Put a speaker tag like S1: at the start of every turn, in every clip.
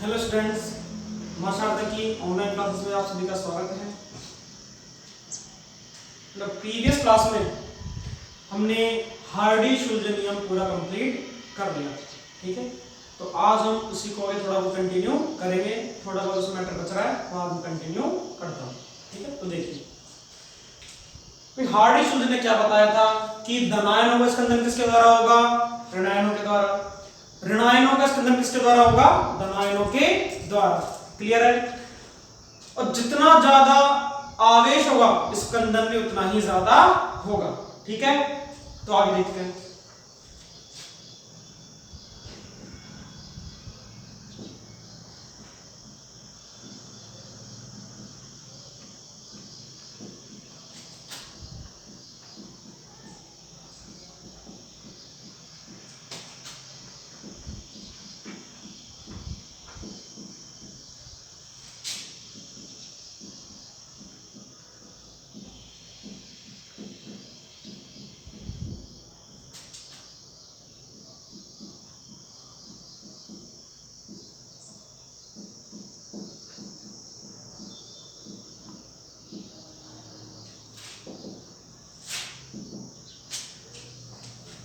S1: Hello students, मां शारदा की online classes में आप सभी का स्वागत है। प्रीवियस क्लास में हमने हार्डी-शुल्ज़ नियम पूरा कंप्लीट कर लिया, ठीक है। तो आज हम उसी को आगे थोड़ा वो कंटिन्यू करेंगे। थोड़ा बहुत उसमें मैटर बच रहा है, वो आज हम कंटिन्यू करता हूँ, ठीक है। तो देखिए, हार्डी-शुल्ज़ ने क्या बताया था कि धनायनों का स्कंदन किसके द्वारा होगा? ऋणायनों के द्वारा। ऋणायनों का स्कंदन किसके द्वारा होगा? धनायनों के द्वारा। क्लियर है? और जितना ज्यादा आवेश होगा स्कंदन में उतना ही ज्यादा होगा, ठीक है। तो आगे देखते हैं।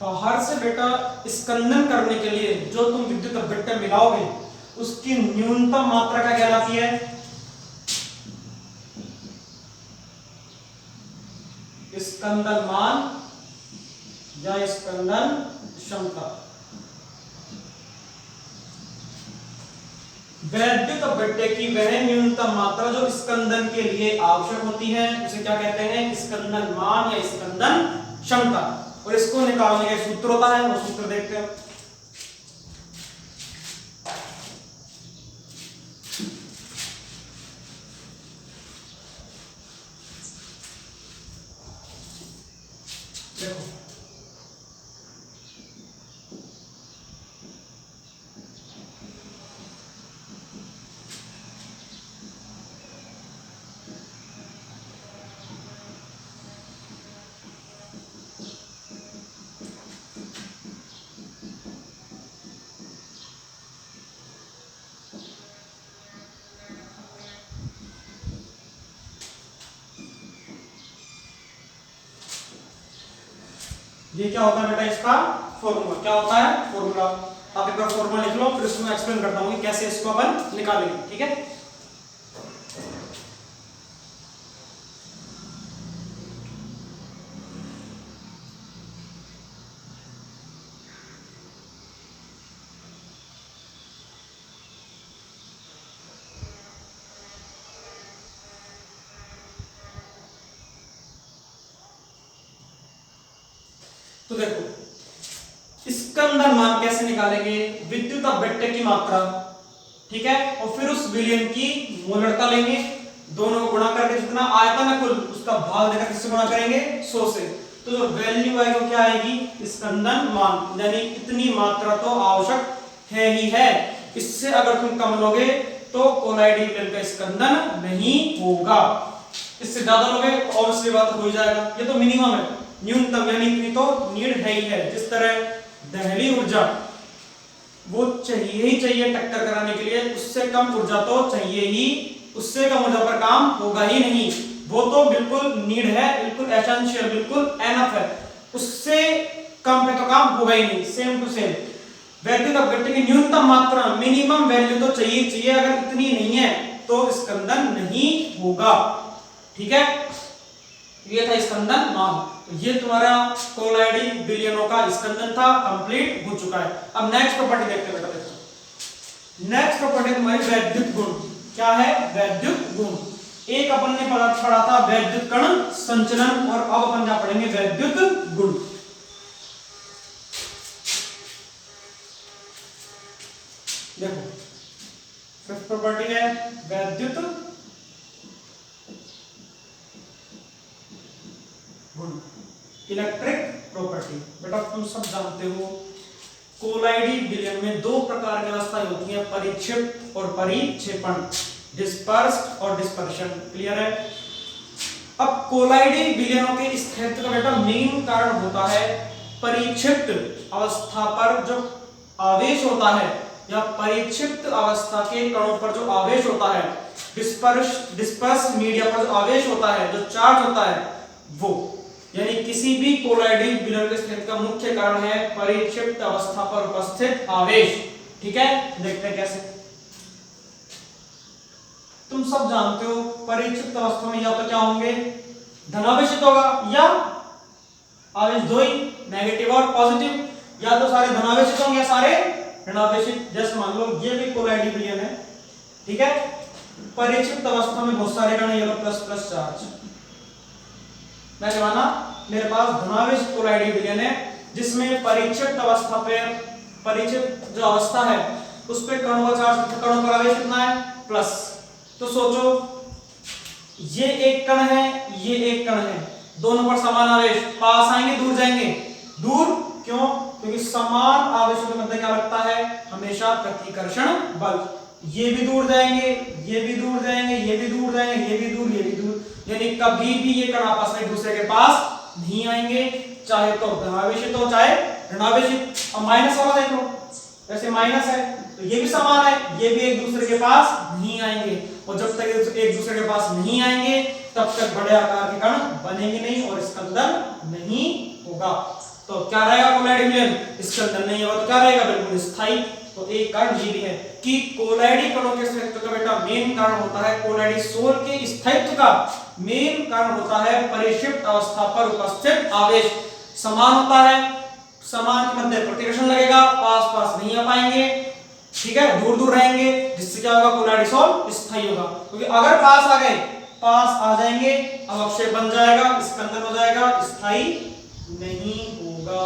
S1: बाहर से बेटा स्कंदन करने के लिए जो तुम विद्युत अपघट्य मिलाओगे उसकी न्यूनतम मात्रा क्या कहलाती है? स्कंदन मान या स्कंदन क्षमता। वैद्युत अपघट्य की वह न्यूनतम मात्रा जो स्कंदन के लिए आवश्यक होती है उसे क्या कहते हैं? स्कंदन मान या स्कंदन क्षमता। और इसको निकालने का सूत्र होता है, वो सूत्र देखते हैं। देखो, ये क्या होता है बेटा? इसका फॉर्मूला क्या होता है? फॉर्मूला आप एक बार फॉर्मूला लिख लो, फिर उसमें एक्सप्लेन करता हूं कि कैसे इसको अपन निकालेंगे, ठीक है। तो देखो, स्कंदन मान कैसे निकालेंगे? विद्युत अपघट्य की मात्रा, ठीक है, और फिर उस विलयन की मोलरता लेंगे, दोनों को गुणा करके जितना आयतन है कुल उसका भाग देकर किससे गुणा करेंगे? 100 से। तो जो वैल्यू आएगी वो क्या आएगी? स्कंदन मान, यानी इतनी मात्रा तो आवश्यक है ही है। इससे अगर तुम कम लोगे तो कोलाइडी विलयन का स्कंदन नहीं होगा। इससे ज्यादा लोगे तो ऑब्वियसली बात हो जाएगा। ये तो मिनिमम है, न्यूनतम, यानी इतनी तो नीड है ही है। जिस तरह दहली ऊर्जा वो चाहिए ही चाहिए टक्कर कराने के लिए, उससे कम ऊर्जा तो चाहिए ही, उससे कम ऊर्जा पर काम होगा ही नहीं। वो तो बिल्कुल नीड है, बिल्कुल एसेंशियल, बिल्कुल एनफ है। उससे कम पे तो काम होगा ही नहीं। सेम टू सेम वैद्युत अपघट्य की न्यूनतम मात्रा, मिनिमम वैल्यू तो चाहिए चाहिए, अगर इतनी नहीं है तो स्कंदन नहीं होगा, ठीक है। ये था स्कंदन मान। तो ये तुम्हारा कोलाइडी विलयनों का स्कंदन था, कंप्लीट हो चुका है। अब नेक्स्ट प्रॉपर्टी देखते हैं बेटा। देखो, नेक्स्ट प्रॉपर्टी तुम्हारी वैद्युत गुण। क्या है? वैद्युत गुण। एक अपन ने पढ़ा था वैद्युत कण संचलन, और अब अपन क्या पढ़ेंगे? वैद्युत गुण। देखो, फिफ्थ प्रॉपर्टी है वैद्युत गुण, इलेक्ट्रिक प्रॉपर्टी। बेटा तुम सब जानते हो कोलाइडी विलयन में दो प्रकार की अवस्थाएं होती हैं, परिक्षेप और परिक्षेपण, डिस्पर्स्ड और डिस्पर्शन। क्लियर है? अब कोलाइडी विलयनों के स्थायित्व का बेटा मेन कारण होता है परिक्षिप्त अवस्था पर जो आवेश होता है या परिक्षिप्त अवस्था के कणों पर जो आवेश होता है, डिस्पर्स मीडिया पर जो आवेश होता है, जो चार्ज होता है, वो यानी किसी भी कोलाइडल विलयन के स्थिति का मुख्य कारण है परिक्षिप्त अवस्था पर उपस्थित आवेश। ठीक है, देखते हैं कैसे। तुम सब जानते हो परिक्षिप्त अवस्था में या तो क्या होंगे, धनावेशित होगा या आवेश दो ही, नेगेटिव और पॉजिटिव, या तो सारे धनावेशित होंगे या सारे ऋणावेशित। जैसे मान लो ये भी कोलाइडल विलयन है, ठीक है, परिक्षिप्त अवस्था में बहुत सारे कण, ये लो प्लस प्लस चार्ज। मैंने माना मेरे पास धनावेशित कोलाइडल विलयन है जिसमें परिक्षिप्त अवस्था पे, परिक्षिप्त जो अवस्था है उस पे कणों का चार्ज, कणों पर आवेश कितना है, प्लस। तो सोचो ये एक कण है, ये एक कण है, दोनों पर समान आवेश, पास आएंगे दूर जाएंगे, दूर क्यों, क्योंकि समान आवेशों के मध्य क्या लगता है, हमेशा प्रतिकर्षण बल। ये भी दूर जाएंगे, ये भी दूर जाएंगे, ये भी दूर जाएंगे, ये भी दूर, ये भी दूर, यानी कभी भी ये कण आपस में दूसरे के पास नहीं आएंगे, चाहे तो धनावेशित हो चाहे ऋणावेशित। और माइनस वाला देख लो, ऐसे माइनस है तो ये भी समान है, ये भी एक दूसरे के पास नहीं आएंगे, और जब तक एक दूसरे के पास नहीं आएंगे तब तक बड़े आकार के कण बनेंगे नहीं और स्कंदन नहीं होगा। तो क्या रहेगा कोलाइडल विलयन, स्कंदन नहीं होगा तो क्या रहेगा, बिल्कुल स्थायी। तो एक कारण ये भी है कि कोलाइडल कणों के स्थायित्व का बेटा मेन कारण होता है, कोलाइडल सोल के स्थायित्व का मेन कारण होता है परिक्षिप्त अवस्था पर उपस्थित आवेश। समान होता है, समान के मध्य प्रतिकर्षण लगेगा, पास पास नहीं आ पाएंगे, ठीक है, दूर दूर रहेंगे, जिससे क्या होगा, कोलाइडल सोल स्थायी होगा। क्योंकि अगर पास आ गए, पास आ जाएंगे, अवक्षेप बन जाएगा, स्कंदन हो जाएगा, स्थायी नहीं होगा।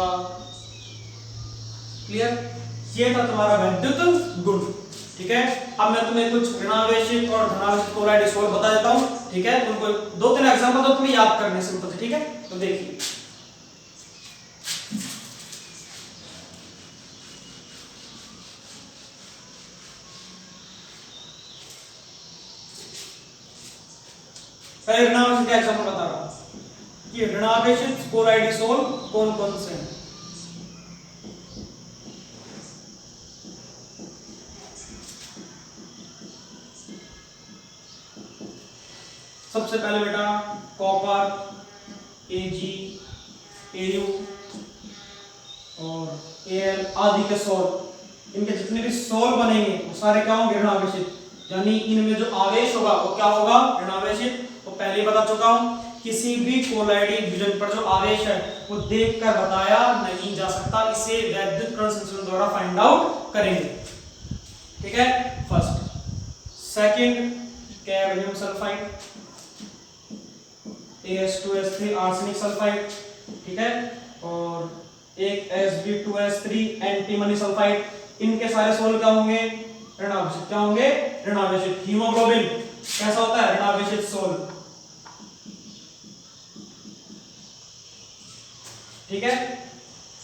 S1: क्लियर, ये था तुम्हारा वैद्युत गुण। ठीक है, अब मैं तुम्हें कुछ ऋणावेशित और धनावेशित कोलाइडल सोल बता देता हूं। ठीक है, तुमको दो तीन एग्जांपल तो तुम्हें याद करने सिंपल से। ठीक है, तो देखिए पहले ऋणावेशित का एग्जांपल बता रहा हूं कि ऋणावेशित कोलाइडल सोल कौन कौन से हैं। सबसे पहले बेटा कॉपर, Ag, Au और Al आदि के सोल, इनके जितने भी सोल बनेंगे वो सारे क्या होंगे, ऋणावेशित, यानी इनमें जो आवेश होगा वो क्या होगा, ऋणावेशित। तो पहले बता चुका हूं, किसी भी कोलाइडल विलयन पर जो आवेश है वो देखकर बताया नहीं जा सकता, इसे वैद्युतकरण संचलन द्वारा फाइंड आउट करेंगे। ठीक है, first. Second cadmium sulphide, As2S3 arsenic sulphide, ठीक है, और एक Sb2S3 एंटीमनी सल्फाइड। इनके सारे सोल क्या होंगे, ऋणावेशित। क्या होंगे, ऋणावेशित। हीमोग्लोबिन कैसा होता है, ऋणावेशित सोल। ठीक है,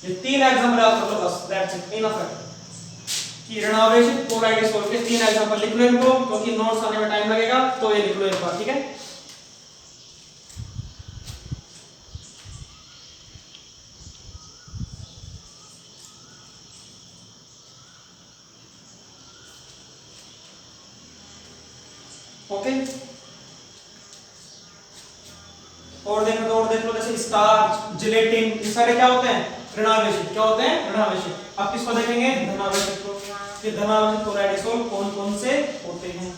S1: ये तीन एग्जांपल याद कर लो बस, दैट्स इट, इनफ है कि ऋणावेशित कोलाइडल सोल के तीन एग्जांपल लिख लो इनको, क्योंकि नोट्स आने में टाइम लगेगा, तो ये लिख लो एक बार। ठीक है, ओके। और देख लो जैसे स्टार्च, जिलेटिन, ये सारे क्या होते हैं, ऋणावेशित। क्या होते हैं, ऋणावेशित। अब किसको देखेंगे, धनावेशित को, कि धनावेशित कोलाइडल सोल कौन कौन से होते हैं।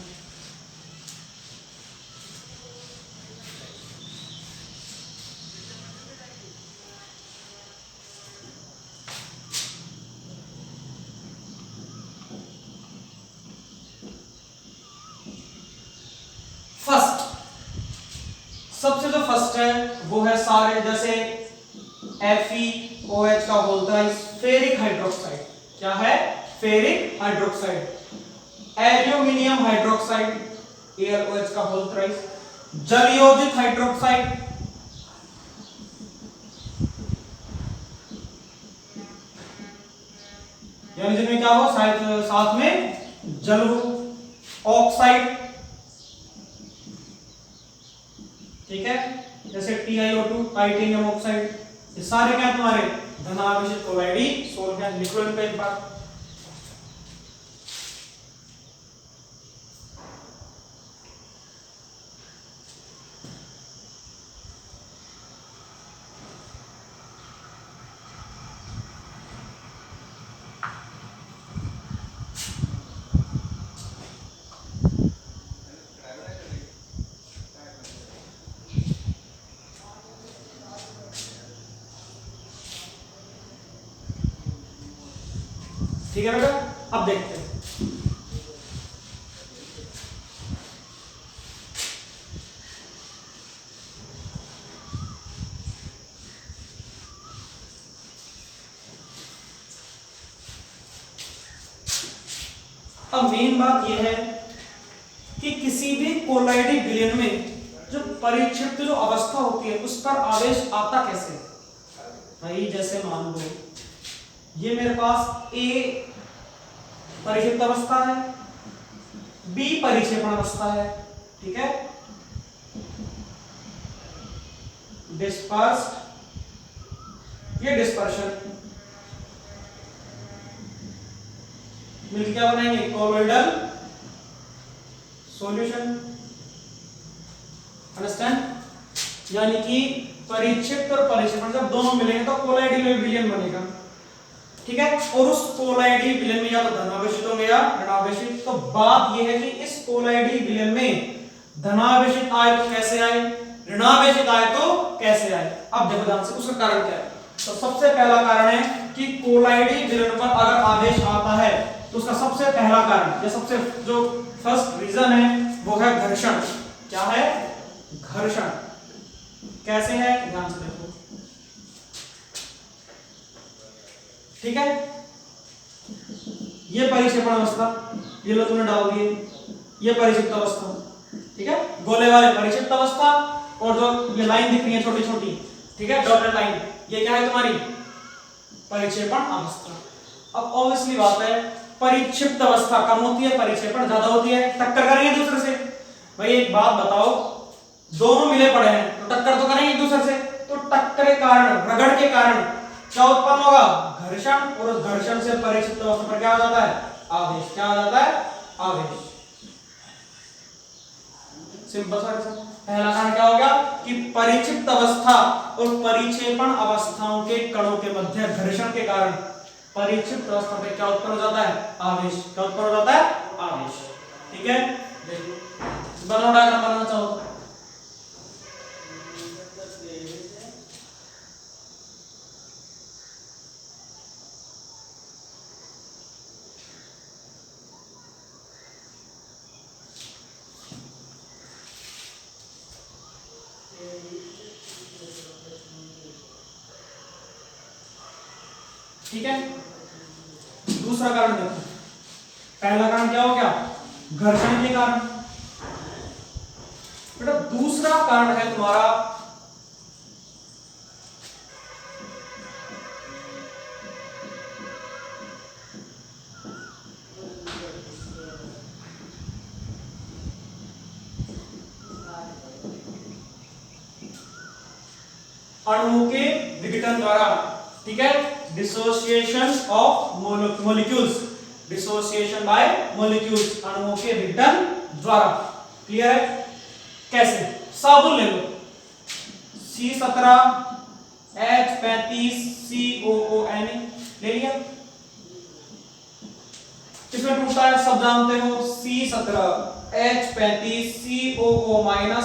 S1: फर्स्ट, सबसे जो फर्स्ट है वो है सारे जैसे FeOH का बोलता है फेरिक हाइड्रोक्साइड। क्या है, ferric hydroxide. Aluminium hydroxide, AlOH का होल थ्राइस। जलयोजित हाइड्रोक्साइड, यानी जिनमें क्या हो, साथ में जल हो। ऑक्साइड, ठीक है, जैसे TiO2 टाइटेनियम ऑक्साइड। ये सारे क्या तुम्हारे धनावेशित कोलाइडल सोल हैं, लिख लो इनको एक बार। ठीक है बेटा, अब देखते हैं। अब मेन बात यह है कि किसी भी कोलाइडी विलयन में जो परिक्षिप्त जो अवस्था होती है उस पर आवेश आता कैसे? भाई जैसे मान लो ये मेरे पास ए परिक्षिप्त अवस्था है, बी परिक्षेपण अवस्था है, ठीक है, डिस्पर्स्ड, ये डिस्पर्शन, मिलकर क्या बनाएंगे? Colloidal solution. अंडरस्टैंड? यानी कि परिक्षिप्त और परिक्षेपण जब दोनों मिलेंगे तो कोलाइडी विलयन बनेगा, ठीक है। और उस कोलाइडी विलयन में या तो धनावेशित होंगे या ऋणावेशित। तो बात यह है कि इस कोलाइडी विलयन में धनावेशित आए तो कैसे आए, ऋणावेशित आए तो कैसे आए? अब देखो ध्यान से, उसका कारण क्या है? तो सबसे पहला कारण है कि कोलाइडी विलयन पर अगर आवेश आता है तो उसका सबसे पहला कारण या सबसे जो फर्स्ट रीजन है वो है घर्षण। क्या है? घर्षण। कैसे है? ध्यान से देखो, ठीक है। ये परिक्षेपण अवस्था, ये लो तुमने डाल दिए, ये परिक्षिप्त अवस्था, ठीक है, गोले वाले परिक्षिप्त अवस्था। और जो ये लाइन दिख रही है छोटी छोटी, ठीक है, डॉटेड लाइन, ये क्या है तुम्हारी? परिक्षेपण अवस्था। अब ऑब्वियसली बात है, परिक्षिप्त अवस्था कम होती है, परिक्षेपण ज्यादा होती है, टक्कर करेंगे दूसरे से। भाई एक बात बताओ, दोनों मिले पड़े हैं तो टक्कर तो करेंगे एक दूसरे से, तो टक्कर के कारण, रगड़ के कारण क्या उत्पन्न होगा? घर्षण। और उस घर्षण से परिक्षिप्त अवस्था पर क्या आ जाता है? आवेश। क्या आ जाता है? आवेश। सिंपल सा। पहला कारण क्या हो गया कि परिक्षिप्त अवस्था और परिक्षेपण अवस्थाओं के कणों के मध्य घर्षण के कारण परिक्षिप्त अवस्था पे क्या उत्पन्न हो जाता है? आवेश। क्या उत्पन्न हो जाता है? आवेश। ठीक है, देखो बनाओ डायग्राम बनाना चाहो। ठीक है, दूसरा कारण देखो। पहला कारण क्या हो गया? घर्षण के कारण। बेटा दूसरा कारण है तुम्हारा अणुओं के विघटन द्वारा। ठीक है, dissociation of molecules, dissociation by molecules, अणुओं के विघटन द्वारा। क्लियर है? कैसे? साबुन ले लो, C17 H35 COON ले लिया, किसमें टूटता है सब जानते हो, C17 H35 COO- Na+।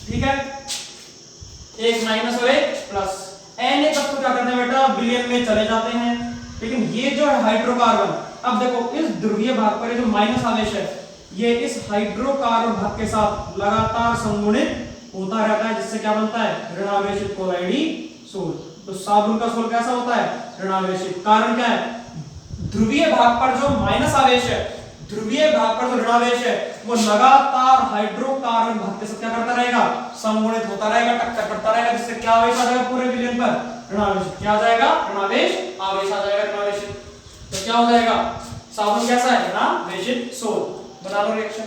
S1: ठीक है, एक माइनस और एक प्लस। Na तक तो क्या करते हैं बेटा, विलयन में चले जाते हैं, लेकिन ये जो है हाइड्रोकार्बन, अब देखो इस ध्रुवीय भाग पर जो माइनस आवेश है ये इस हाइड्रोकार्बन भाग के साथ लगातार संगुणित होता रहता है, जिससे क्या बनता है? ऋणावेशित कोलाइडी सोल। तो साबुन का सोल कैसा होता है? ऋणावेशित। कारण क्या है? ध्रुवीय भाग पर जो माइनस आवेश है, ध्रुवीय भाग पर जो ऋणावेश है वो लगातार हाइड्रोकार्बन भाग के साथ क्या करता रहेगा? संगुणित होता रहेगा, टक्कर करता रहेगा, जिससे क्या आवेश आ जाएगा पूरे विलयन पर? ऋणावेश। क्या आ जाएगा? ऋणावेश आवेश आ जाएगा, ऋणावेशित। तो क्या हो जाएगा? साबुन कैसा है? ऋणावेशित सोल। बना लो रिएक्शन।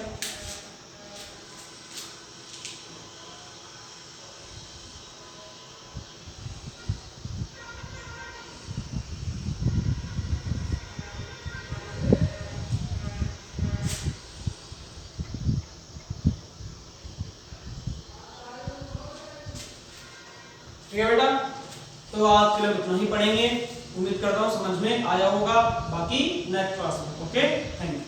S1: ठीक है बेटा, तो आज के लिए इतना ही पढ़ेंगे। उम्मीद करता हूं समझ में आया होगा, बाकी नेक्स्ट क्लास में। Okay, thank you.